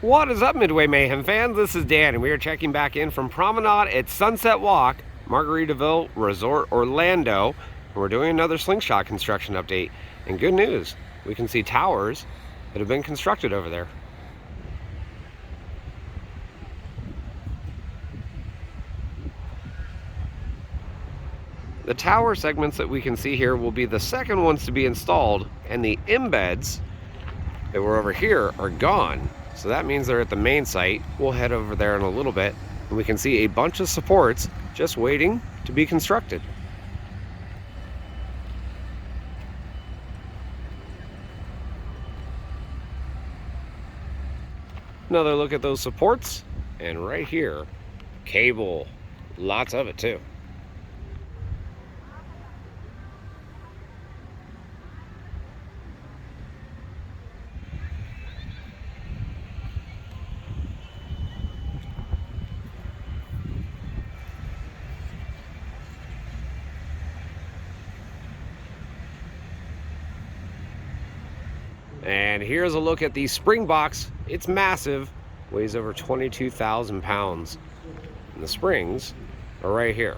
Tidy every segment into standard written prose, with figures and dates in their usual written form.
What is up, Midway Mayhem fans? This is Dan, and we are checking back in from Promenade at Sunset Walk, Margaritaville Resort Orlando. And we're doing another SlingShot construction update. And good news, we can see towers that have been constructed over there. The tower segments that we can see here will be the second ones to be installed, and the embeds that were over here are gone. So that means they're at the main site. We'll head over there in a little bit, and we can see a bunch of supports just waiting to be constructed. Another look at those supports, and right here, cable, lots of it too. And here's a look at the spring box. It's massive, weighs over 22,000 pounds. And the springs are right here.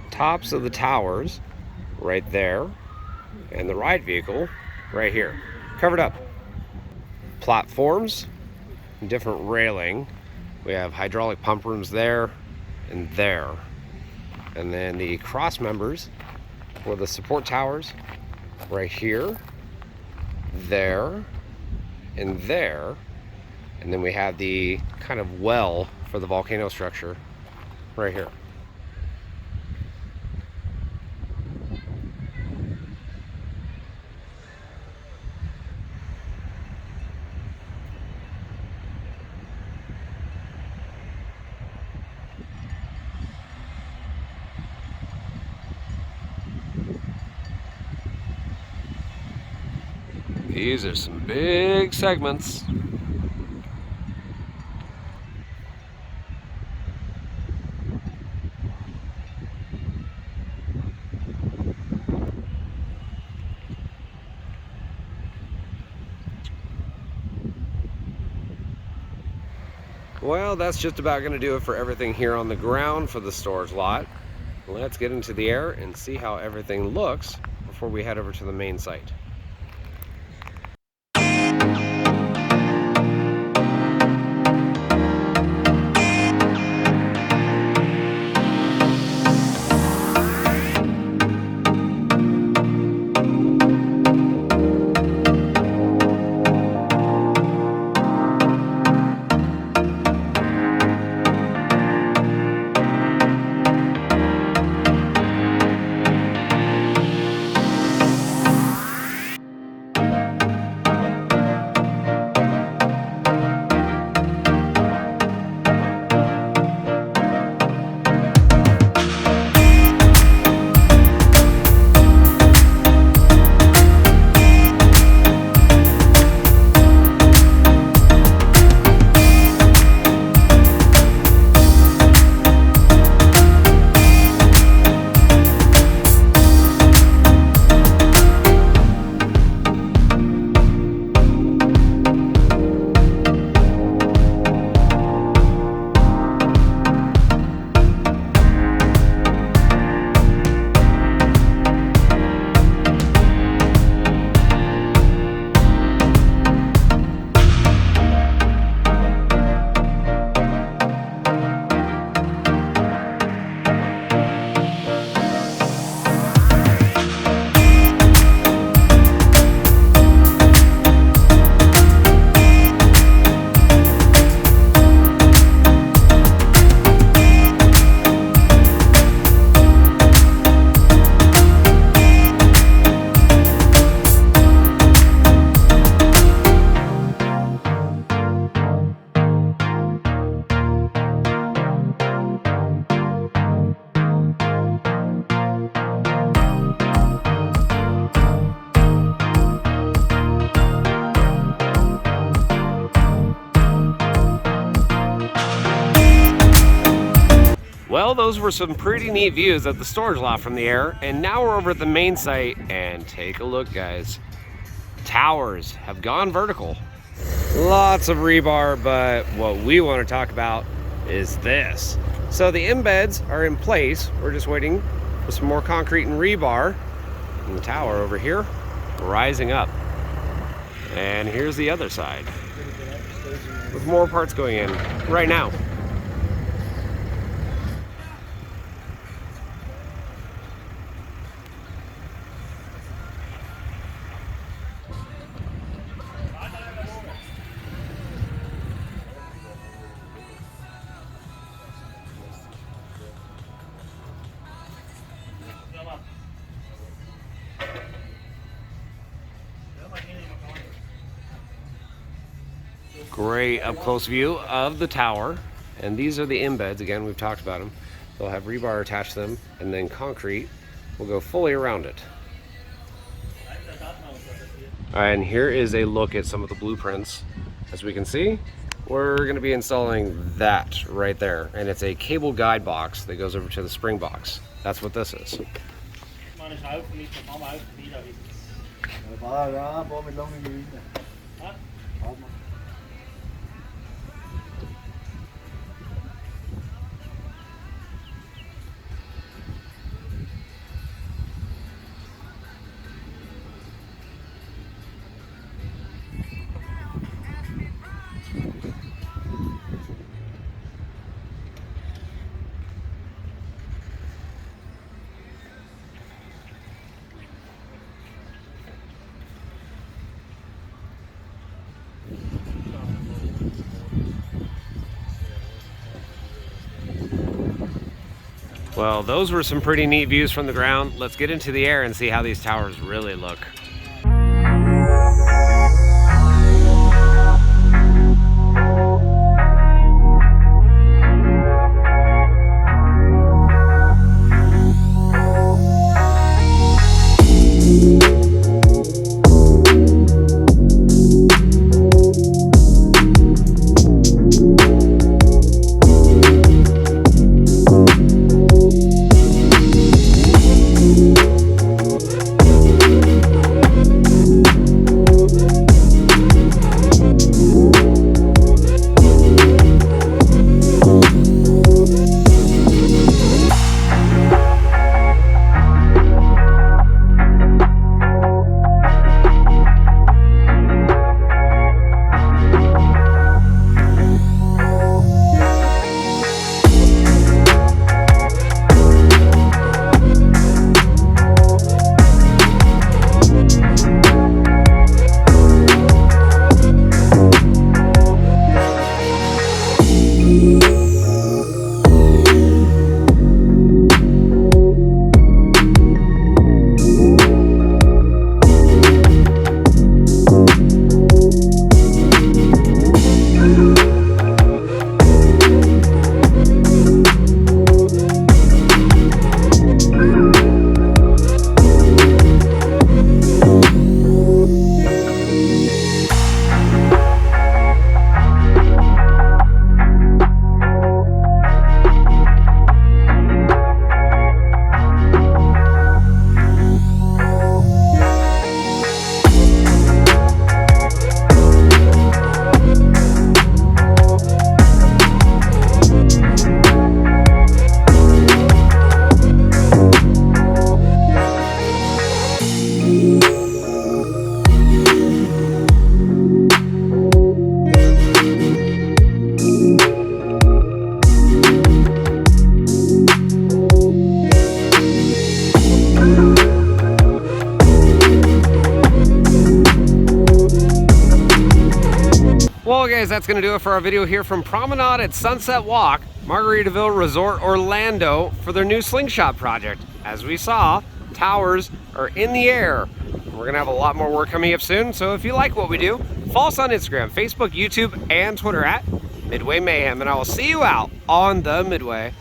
Tops of the towers right there, and the ride vehicle right here, covered up. Platforms, different railing. We have hydraulic pump rooms there and there. And then the cross members for the support towers right here, there, and there. And then we have the kind of well for the volcano structure right here. These are some big segments. Well, that's just about going to do it for everything here on the ground for the storage lot. Let's get into the air and see how everything looks before we head over to the main site. those were some pretty neat views of the storage lot from the air, and now we're over at the main site, and take a look, guys. Towers have gone vertical. Lots of rebar, but what we want to talk about is this. So the embeds are in place. We're just waiting for some more concrete and rebar. And the tower over here, rising up. And here's the other side, with more parts going in right now. Great up close view of the tower, and these are the embeds. Again, we've talked about them. They'll have rebar attached to them, and then concrete will go fully around it. All right, and here is a look at some of the blueprints. As we can see, we're going to be installing that right there, and it's a cable guide box that goes over to the spring box. That's what this is. Well, those were some pretty neat views from the ground. Let's get into the air and see how these towers really look. Well, guys, that's going to do it for our video here from Promenade at Sunset Walk, Margaritaville Resort Orlando, for their new SlingShot project. As we saw, towers are in the air. We're going to have a lot more work coming up soon, so if you like what we do, follow us on Instagram, Facebook, YouTube, and Twitter at Midway Mayhem, and I will see you out on the Midway.